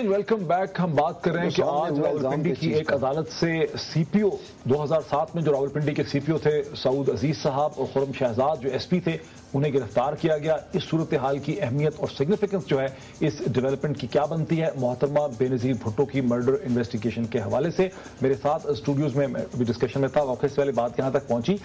ناظرین welcome back. ہم بات کر رہے ہیں کہ آج راولپنڈی کی ایک عدالت سے سی پی او 2007 میں جو راولپنڈی کے سی پی او تھے سعود عزیز صاحب اور خرم شہزاد جو ایس پی تھے انہیں گرفتار کیا گیا. اس صورتحال کی اہمیت اور سگنیفیکنس جو ہے اس ڈیولپمنٹ کی کیا بنتی ہے محترمہ بے نظیر بھٹو کی مرڈر انویسٹیگیشن کے حوالے سے میرے ساتھ اسٹوڈیوز میں بھی ڈسکشن میں تھا. واقعی سے پہلے بات یہاں تک پہنچی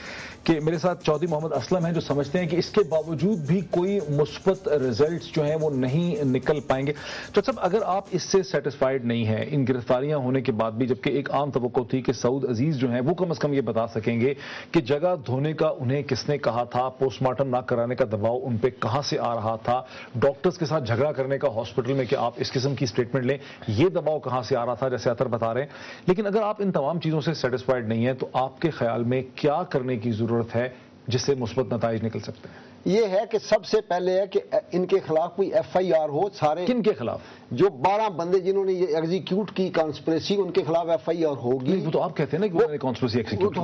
کہ میرے ساتھ چودھری محمد اسلم ہیں جو سمجھتے ہیں کہ اس کے باوجود بھی کوئی مثبت ریزلٹس جو ہیں وہ نہیں نکل پائیں گے. تو صاحب اگر آپ اس سے سیٹسفائیڈ نہیں ہیں ان گرفتاریاں ہونے کے بعد بھی, جبکہ ایک عام توقع تھی کہ سعود عزیز جو ہیں وہ کم از کم یہ بتا سکیں گے کہ جگہ دھونے کا انہیں کس نے کہا تھا, پوسٹ مارٹم نہ کرانے کا دباؤ ان پہ کہاں سے آ رہا تھا, ڈاکٹرز کے ساتھ جھگڑا کرنے کا ہاسپٹل میں کہ آپ اس قسم کی سٹیٹمنٹ لیں یہ دباؤ کہاں سے آ رہا تھا, جیسے اطہر بتا رہے ہیں. لیکن اگر آپ ان تمام چیزوں سے سیٹسفائیڈ نہیں ہیں تو آپ کے خیال میں کیا کرنے کی ضرورت ہے جس سے مثبت نتائج نکل سکتے ہیں؟ یہ ہے کہ سب سے پہلے ہے کہ ان کے خلاف کوئی ایف آئی آر ہو. سارے کن کے خلاف؟ جو 12 بندے جنہوں نے یہ ایگزیکیوٹ کی کانسپریسی ان کے خلاف ایف آئی آر ہوگی. وہ تو آپ کہتے ہیں نا کہ انہوں نے کانسپریسی ایگزیکیوٹ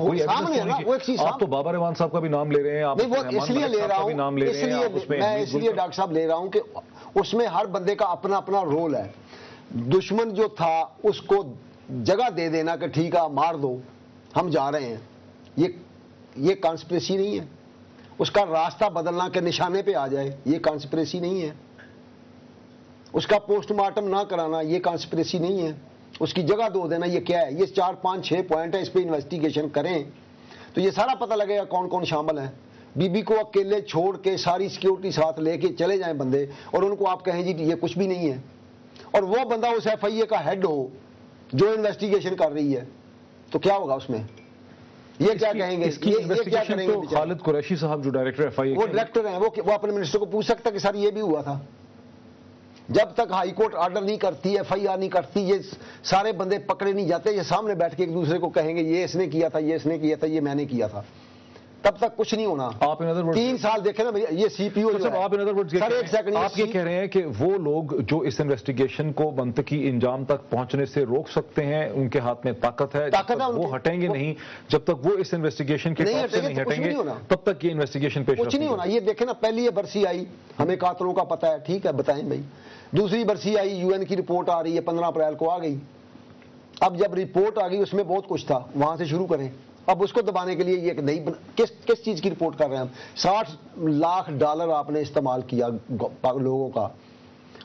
کی. آپ تو بابر احوان صاحب کا بھی نام لے رہے ہیں, نہیں وہ اس لیے لے رہا ہوں, میں اس لیے ڈاکٹر صاحب لے رہا ہوں کہ اس میں ہر بندے کا اپنا اپنا رول ہے. دشمن جو تھا اس کو جگہ دے دینا کہ ٹھیک ہے مار دو ہم جا رہے ہیں, یہ کانسپریسی نہیں ہے. اس کا راستہ بدلنا کہ نشانے پہ آ جائے یہ کانسپریسی نہیں ہے. اس کا پوسٹ مارٹم نہ کرانا یہ کانسپریسی نہیں ہے. اس کی جگہ دو دینا یہ کیا ہے؟ یہ 4 5 6 پوائنٹ ہے, اس پہ انویسٹیگیشن کریں تو یہ سارا پتہ لگے گا کون کون شامل ہیں. بی بی کو اکیلے چھوڑ کے ساری سیکیورٹی ساتھ لے کے چلے جائیں بندے اور ان کو آپ کہیں جی یہ کچھ بھی نہیں ہے, اور وہ بندہ اس ایف آئی اے کا ہیڈ ہو جو انویسٹیگیشن کر رہی ہے تو کیا ہوگا اس میں؟ یہ کیا کہیں گے؟ یہ کیا کریں گے؟ خالد قریشی صاحب جو ڈائریکٹر ایف آئی اے وہ ڈائریکٹر ہیں, وہ اپنے منسٹر کو پوچھ سکتا کہ سر یہ بھی ہوا تھا. جب تک ہائی کورٹ آرڈر نہیں کرتی, ایف آئی آر نہیں کرتی, یہ سارے بندے پکڑے نہیں جاتے. یہ سامنے بیٹھ کے ایک دوسرے کو کہیں گے یہ اس نے کیا تھا, یہ اس نے کیا تھا, یہ میں نے کیا تھا, تب تک کچھ نہیں ہونا. آپ 3 سال دیکھیں نا یہ سی پی او. آپ یہ کہہ رہے ہیں کہ وہ لوگ جو اس انویسٹیگیشن کو منطقی انجام تک پہنچنے سے روک سکتے ہیں ان کے ہاتھ میں طاقت ہے, وہ ہٹیں گے نہیں جب تک وہ اس انویسٹیگیشن کے ٹاپ سے نہیں ہٹیں گے تب تک یہ انویسٹیگیشن پیش کچھ نہیں ہونا. یہ دیکھیں نا پہلی یہ برسی آئی ہمیں قاتلوں کا پتہ ہے, ٹھیک ہے بتائیں بھائی. دوسری برسی آئی یو این کی رپورٹ آ رہی ہے 15 اپریل کو آ گئی. اب جب رپورٹ آ گئی اس میں بہت کچھ تھا, وہاں سے شروع کریں. اب اس کو دبانے کے لیے یہ نہیں کس چیز کی رپورٹ کر رہے ہیں ہم؟ $60 لاکھ آپ نے استعمال کیا لوگوں کا,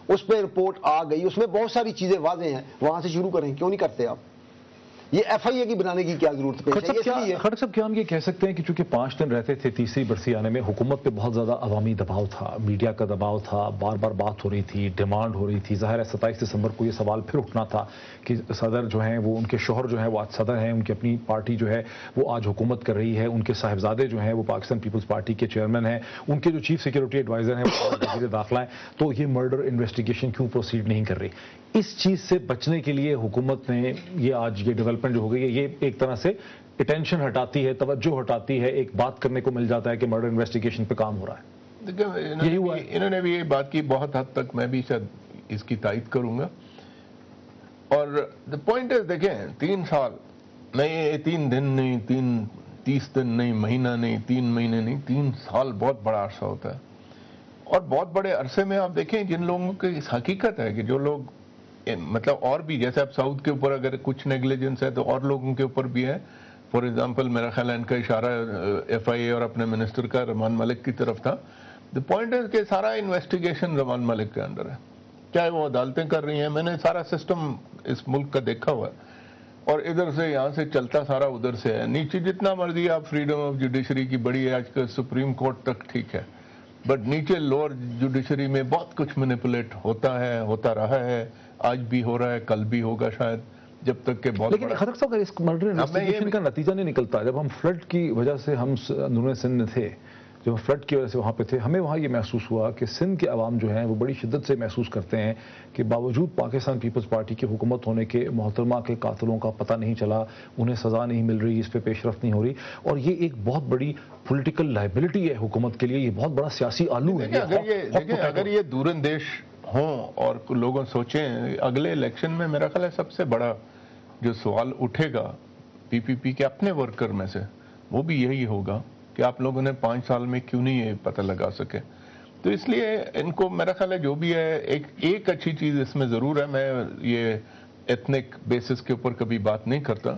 اس پہ رپورٹ آ گئی, اس میں بہت ساری چیزیں واضح ہیں, وہاں سے شروع کریں. کیوں نہیں کرتے آپ؟ یہ ایف آئی اے کی بنانے کی کیا ضرورت ہے؟ خٹک صاحب کیا ہم یہ کہہ سکتے ہیں کہ چونکہ 5 دن رہتے تھے تیسری برسی آنے میں, حکومت پہ بہت زیادہ عوامی دباؤ تھا, میڈیا کا دباؤ تھا, بار بار بات ہو رہی تھی, ڈیمانڈ ہو رہی تھی. ظاہر ہے 27 دسمبر کو یہ سوال پھر اٹھنا تھا کہ صدر جو ہیں وہ, ان کے شوہر جو ہیں وہ آج صدر ہیں, ان کی اپنی پارٹی جو ہے وہ آج حکومت کر رہی ہے, ان کے صاحبزادے جو ہیں وہ پاکستان پیپلز پارٹی کے چیئرمین ہیں, ان کے جو چیف سیکورٹی ایڈوائزر ہیں وہ وزیر داخلہ ہیں. تو یہ مرڈر انویسٹیگیشن کیوں پروسیڈ نہیں کر رہی؟ اس چیز سے بچنے کے لیے حکومت نے یہ آج یہ ڈیولپمنٹ جو ہو گئی ہے یہ ایک طرح سے اٹینشن ہٹاتی ہے, توجہ ہٹاتی ہے, ایک بات کرنے کو مل جاتا ہے کہ مرڈر انویسٹیگیشن پہ کام ہو رہا ہے. دیکھیں انہوں نے بھی یہ بات کی, بہت حد تک میں بھی شاید اس کی تائید کروں گا. اور دا پوائنٹ ہے دیکھیں 3 سال نہیں, 3 دن نہیں, 30 دن نہیں, مہینہ نہیں, 3 مہینے نہیں, 3 سال بہت بڑا عرصہ ہوتا ہے. اور بہت بڑے عرصے میں آپ دیکھیں جن لوگوں کی اس حقیقت ہے کہ جو لوگ مطلب اور بھی جیسے اب سعود کے اوپر اگر کچھ نیگلیجنس ہے تو اور لوگوں کے اوپر بھی ہے. فار ایگزامپل میرا خیال ہے ان کا اشارہ ایف آئی اے اور اپنے منسٹر کا رحمان ملک کی طرف تھا. دی پوائنٹ ہے کہ سارا انویسٹیگیشن رحمان ملک کے اندر ہے, چاہے وہ عدالتیں کر رہی ہیں. میں نے سارا سسٹم اس ملک کا دیکھا ہوا ہے, اور ادھر سے یہاں سے چلتا سارا ادھر سے ہے. نیچے جتنا مرضی آپ فریڈم آف جوڈیشری کی بڑی ہے آج کل سپریم کورٹ تک ٹھیک ہے, بٹ نیچے لوور جوڈیشری میں بہت کچھ مینیپولیٹ ہوتا ہے, ہوتا رہا ہے, آج بھی ہو رہا ہے, کل بھی ہوگا شاید, جب تک کہ بہت. لیکن خٹک صاحب اگر اس مرڈر انویسٹیگیشن کا نتیجہ نہیں نکلتا, جب ہم فلڈ کی وجہ سے ہم اندرون سندھ میں تھے, جب ہم فلڈ کی وجہ سے وہاں پہ تھے, ہمیں وہاں یہ محسوس ہوا کہ سندھ کے عوام جو ہیں وہ بڑی شدت سے محسوس کرتے ہیں کہ باوجود پاکستان پیپلز پارٹی کی حکومت ہونے کے محترمہ کے قاتلوں کا پتہ نہیں چلا, انہیں سزا نہیں مل رہی, اس پہ پیش رفت نہیں ہو رہی, اور یہ ایک بہت بڑی پولیٹیکل لائبلٹی ہے حکومت کے لیے, یہ بہت بڑا سیاسی آلو ہے. اگر یہ دور اندیش ہوں اور لوگوں سوچیں اگلے الیکشن میں, میرا خیال ہے سب سے بڑا جو سوال اٹھے گا پی پی پی کے اپنے ورکر میں سے وہ بھی یہی ہوگا کہ آپ لوگوں نے 5 سال میں کیوں نہیں یہ پتہ لگا سکے. تو اس لیے ان کو میرا خیال ہے جو بھی ہے ایک اچھی چیز اس میں ضرور ہے. میں یہ ایتھنک بیسس کے اوپر کبھی بات نہیں کرتا,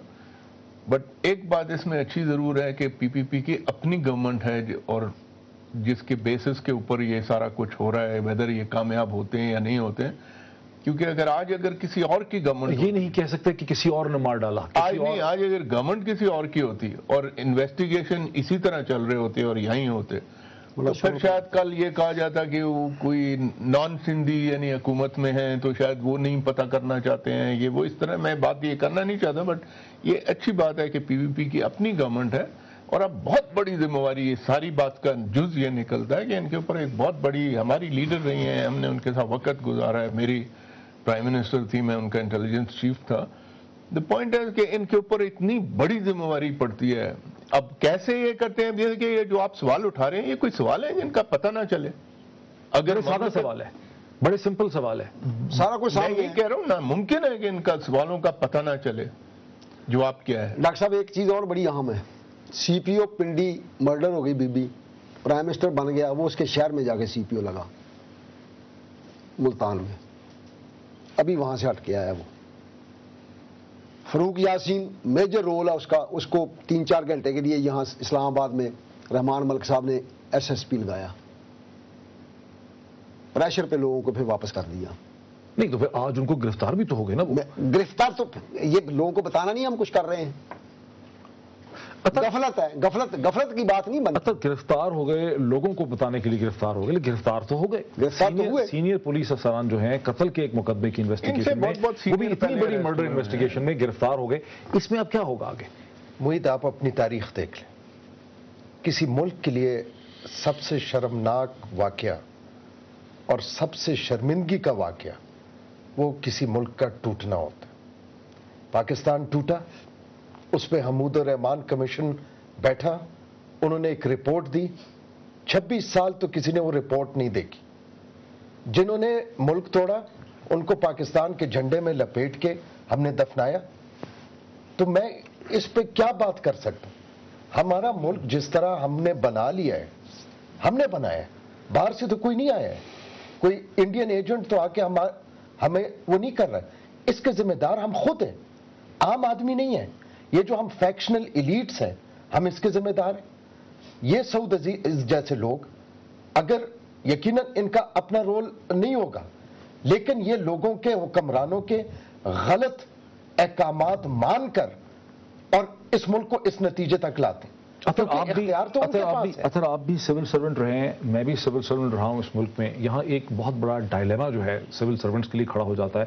بٹ ایک بات اس میں اچھی ضرور ہے کہ پی پی پی کی اپنی گورنمنٹ ہے اور جس کے بیسس کے اوپر یہ سارا کچھ ہو رہا ہے, ویدر یہ کامیاب ہوتے ہیں یا نہیں ہوتے ہیں. کیونکہ اگر کسی اور کی گورنمنٹ, یہ نہیں کہہ سکتے کہ کسی اور نے مار ڈالا, آج اگر گورنمنٹ کسی اور کی ہوتی اور انویسٹیگیشن اسی طرح چل رہے ہوتے اور یہیں ہوتے, تو پھر شاید کل یہ کہا جاتا کہ وہ کوئی نان سندھی یعنی حکومت میں ہیں تو شاید وہ نہیں پتہ کرنا چاہتے ہیں, یہ وہ اس طرح. میں بات یہ کرنا نہیں چاہتا, بٹ یہ اچھی بات ہے کہ پی وی پی کی اپنی گورنمنٹ ہے. اور اب بہت بڑی ذمہ داری, یہ ساری بات کا جز یہ نکلتا ہے کہ ان کے اوپر ایک بہت بڑی, ہماری لیڈر رہی ہیں, ہم نے ان کے ساتھ وقت گزارا ہے. میری پرائم منسٹر تھی, میں ان کا انٹیلیجنس چیف تھا. دا پوائنٹ ہے کہ ان کے اوپر اتنی بڑی ذمہ داری پڑتی ہے. اب کیسے یہ کرتے ہیں, جیسے کہ یہ جو آپ سوال اٹھا رہے ہیں, یہ کوئی سوال ہے جن کا پتہ نہ چلے؟ اگر سادہ سوال ہے, بڑے سمپل سوال ہے, سارا کچھ میں یہ کہہ رہا ہوں نا, ممکن ہے کہ ان کا سوالوں کا پتہ نہ چلے. جواب کیا ہے ڈاکٹر صاحب؟ ایک چیز اور بڑی اہم ہے. سی پی او پنڈی مرڈر ہو گئی, بی بی پرائم منسٹر بن گیا, وہ اس کے شہر میں جا کے سی پی او لگا ملتان میں, ابھی وہاں سے ہٹ کے آیا وہ. فروق یاسین میجر رول ہے اس کا, اس کو 3-4 گھنٹے کے لیے یہاں اسلام آباد میں رحمان ملک صاحب نے ایس ایس پی لگایا, پریشر پہ لوگوں کو پھر واپس کر دیا. نہیں تو پھر آج ان کو گرفتار بھی تو ہو گئے نا. گرفتار تو یہ لوگوں کو بتانا نہیں ہم کچھ کر رہے ہیں, غفلت ہے, غفلت کی بات نہیں بنتی. گرفتار ہو گئے, لوگوں کو بتانے کے لیے گرفتار ہو گئے, لیکن گرفتار تو ہو گئے. گرفتار تو ہوئے. سینئر پولیس افسران جو ہیں قتل کے ایک مقدمے کی انویسٹیگیشن میں, وہ بھی اتنی بڑی مرڈر انویسٹیگیشن میں گرفتار ہو گئے. اس میں اب کیا ہوگا آگے؟ محیط, آپ اپنی تاریخ دیکھ لیں, کسی ملک کے لیے سب سے شرمناک واقعہ اور سب سے شرمندگی کا واقعہ وہ کسی ملک کا ٹوٹنا ہوتا ہے. پاکستان ٹوٹا, اس پہ حمود الرحمان کمیشن بیٹھا, انہوں نے ایک رپورٹ دی, 26 سال تو کسی نے وہ رپورٹ نہیں دیکھی. جنہوں نے ملک توڑا ان کو پاکستان کے جھنڈے میں لپیٹ کے ہم نے دفنایا. تو میں اس پہ کیا بات کر سکتا ہوں؟ ہمارا ملک جس طرح ہم نے بنا لیا ہے, ہم نے بنایا ہے, باہر سے تو کوئی نہیں آیا ہے, کوئی انڈین ایجنٹ تو آ کے ہمیں وہ نہیں کر رہا ہے. اس کے ذمہ دار ہم خود ہیں, عام آدمی نہیں ہیں. یہ جو ہم فیکشنل ایلیٹس ہیں, ہم اس کے ذمہ دار ہیں. یہ سعود عزیز جیسے لوگ, اگر یقیناً ان کا اپنا رول نہیں ہوگا, لیکن یہ لوگوں کے, حکمرانوں کے غلط احکامات مان کر اور اس ملک کو اس نتیجے تک لاتے ہیں. آپ بھی سول سرونٹ رہے ہیں, میں بھی سول سرونٹ رہا ہوں اس ملک میں. یہاں ایک بہت بڑا ڈائلیما جو ہے سول سرونٹس کے لیے کھڑا ہو جاتا ہے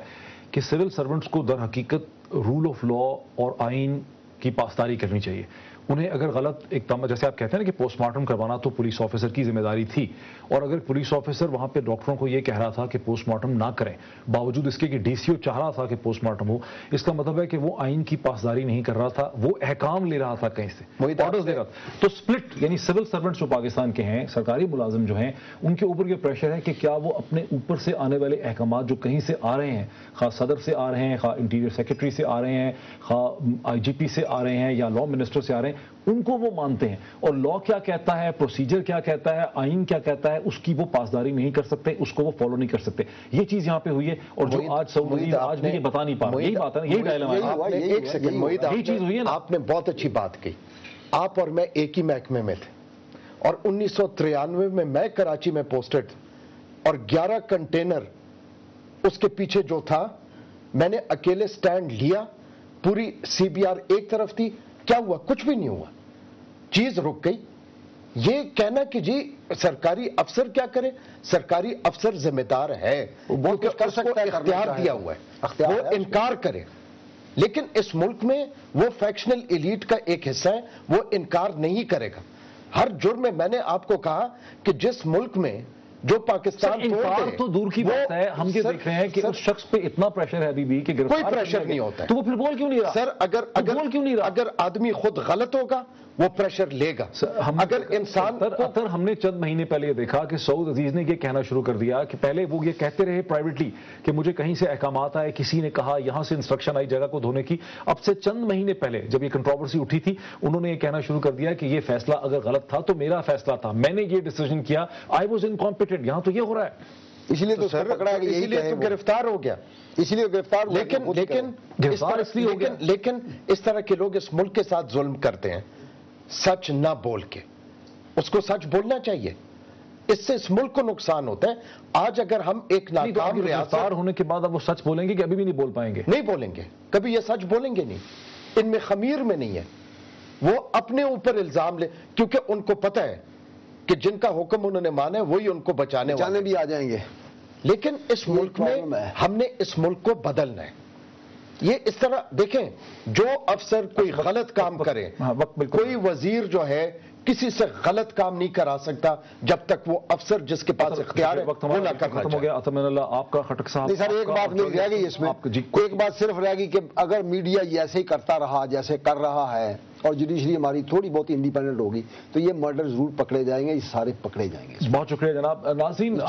کہ سول سرونٹس کو در حقیقت رول آف لا اور آئین کی پاسداری کرنی چاہیے. انہیں اگر غلط اقدام, جیسے آپ کہتے ہیں نا کہ پوسٹ مارٹم کروانا تو پولیس آفیسر کی ذمہ داری تھی, اور اگر پولیس آفیسر وہاں پہ ڈاکٹروں کو یہ کہہ رہا تھا کہ پوسٹ مارٹم نہ کریں, باوجود اس کے کہ ڈی سی او چاہ رہا تھا کہ پوسٹ مارٹم ہو, اس کا مطلب ہے کہ وہ آئین کی پاسداری نہیں کر رہا تھا, وہ احکام لے رہا تھا کہیں سے, آرڈرز دے رہا تھا. تو سپلٹ یعنی سول سرونٹس جو پاکستان کے ہیں, سرکاری ملازم جو ہیں, ان کے اوپر یہ پریشر ہے کہ کیا وہ اپنے اوپر سے آنے والے احکامات جو کہیں سے آ رہے ہیں, خواہ صدر سے آ رہے ہیں, خواہ انٹیریئر سیکرٹری سے آ رہے ہیں, خواہ آئی جی پی سے آ رہے ہیں یا لا منسٹر سے آ رہے ہیں, ان کو وہ مانتے ہیں, اور لا کیا کہتا ہے, پروسیجر کیا کہتا ہے, آئین کیا کہتا ہے, اس کی وہ پاسداری نہیں کر سکتے, اس کو وہ فالو نہیں کر سکتے. یہ چیز یہاں پہ ہوئی ہے, اور جو آج سعود عزیز آج بھی یہ بتا نہیں پا رہا. یہی بات ہے, یہی ڈائلیما ہے. ایک سیکنڈ محیط, یہی چیز ہوئی ہے نا. آپ نے بہت اچھی بات کی. آپ اور میں ایک ہی محکمے میں تھے, اور 1993 میں میں کراچی میں پوسٹڈ, اور 11 کنٹینر اس کے پیچھے جو تھا, میں نے اکیلے سٹینڈ لیا, پوری سی بی آر ایک طرف تھی. کیا ہوا؟ کچھ بھی نہیں ہوا, چیز رک گئی. یہ کہنا کہ جی سرکاری افسر کیا کرے, سرکاری افسر ذمہ دار ہے, وہ کر سکتا ہے, اختیار دیا ہوا ہے, وہ انکار کرے. لیکن اس ملک میں وہ فیکشنل ایلیٹ کا ایک حصہ ہے, وہ انکار نہیں کرے گا. ہر جرم میں نے آپ کو کہا کہ جس ملک میں جو پاکستان انکار تو دور کی بات ہے, ہم یہ دیکھ رہے ہیں کہ اس شخص پہ اتنا پریشر ہے ابھی بھی کہ کوئی پریشر نہیں ہوتا ہے. تو وہ پھر بول کیوں نہیں رہا؟ سر اگر آدمی خود غلط ہوگا وہ پریشر لے گا. اگر انسان اطہر ہم نے چند مہینے پہلے یہ دیکھا کہ سعود عزیز نے یہ کہنا شروع کر دیا کہ پہلے وہ یہ کہتے رہے پرائیویٹلی کہ مجھے کہیں سے احکامات آئے, کسی نے کہا, یہاں سے انسٹرکشن آئی جگہ کو دھونے کی. اب سے چند مہینے پہلے جب یہ کنٹروورسی اٹھی تھی انہوں نے یہ کہنا شروع کر دیا کہ یہ فیصلہ اگر غلط تھا تو میرا فیصلہ تھا, میں نے یہ ڈیسیژن کیا, آئی واز انکمپیٹنٹ. یہاں تو یہ ہو رہا ہے, اس لیے تو پکڑا گیا, اسی لیے تو گرفتار ہو گیا, اسی لیے گرفتار. لیکن اس طرح کے لوگ اس ملک کے ساتھ ظلم کرتے ہیں سچ نہ بول کے. اس کو سچ بولنا چاہیے, اس سے اس ملک کو نقصان ہوتا ہے. آج اگر ہم ایک ناکام گرفتار ہونے کے بعد اب وہ سچ بولیں گے کہ ابھی بھی نہیں بول پائیں گے؟ نہیں بولیں گے, کبھی یہ سچ بولیں گے نہیں. ان میں خمیر میں نہیں ہے. وہ اپنے اوپر الزام لے, کیونکہ ان کو پتہ ہے کہ جن کا حکم انہوں نے مانا ہے وہی ان کو بچانے بھی آ جائیں گے. لیکن اس ملک میں ہم نے اس ملک کو بدلنا ہے. یہ اس طرح دیکھیں, جو افسر کوئی غلط کام کرے, کوئی وزیر جو ہے کسی سے غلط کام نہیں کرا سکتا جب تک وہ افسر جس کے پاس اختیار ہے وہ نہ کرنا ختم ہو گیا. اطمین اللہ آپ کا خٹک صاحب. نہیں سر, ایک بات نہیں رہ گئی اس میں, ایک بات صرف رہ گئی کہ اگر میڈیا ایسے ہی کرتا رہا جیسے کر رہا ہے اور جوڈیشری ہماری تھوڑی بہت انڈیپینڈنٹ ہوگی تو یہ مرڈر ضرور پکڑے جائیں گے, یہ سارے پکڑے جائیں گے. بہت شکریہ جناب. ناظرین,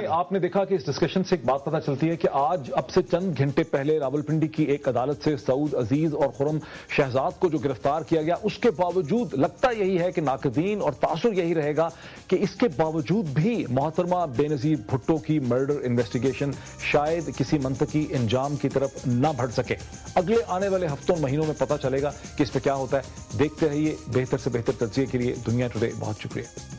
آپ نے دیکھا کہ اس ڈسکشن سے ایک بات پتہ چلتی ہے کہ آج اب سے چند گھنٹے پہلے راولپنڈی کی ایک عدالت سے سعود عزیز اور خرم شہزاد کو جو گرفتار کیا گیا, اس کے باوجود لگتا یہی ہے کہ ناقدین اور تاثر یہی رہے گا کہ اس کے باوجود بھی محترمہ بے نظیر بھٹو کی مرڈر انویسٹیگیشن شاید کسی منطقی انجام کی طرف نہ بڑھ سکے. اگلے آنے والے ہفتوں مہینوں میں پتہ چلے گا کہ اس پہ کیا ہوتا ہے. دیکھتے رہیے. بہتر سے بہتر تجزیے کے لیے دنیا ٹوڈے. بہت شکریہ.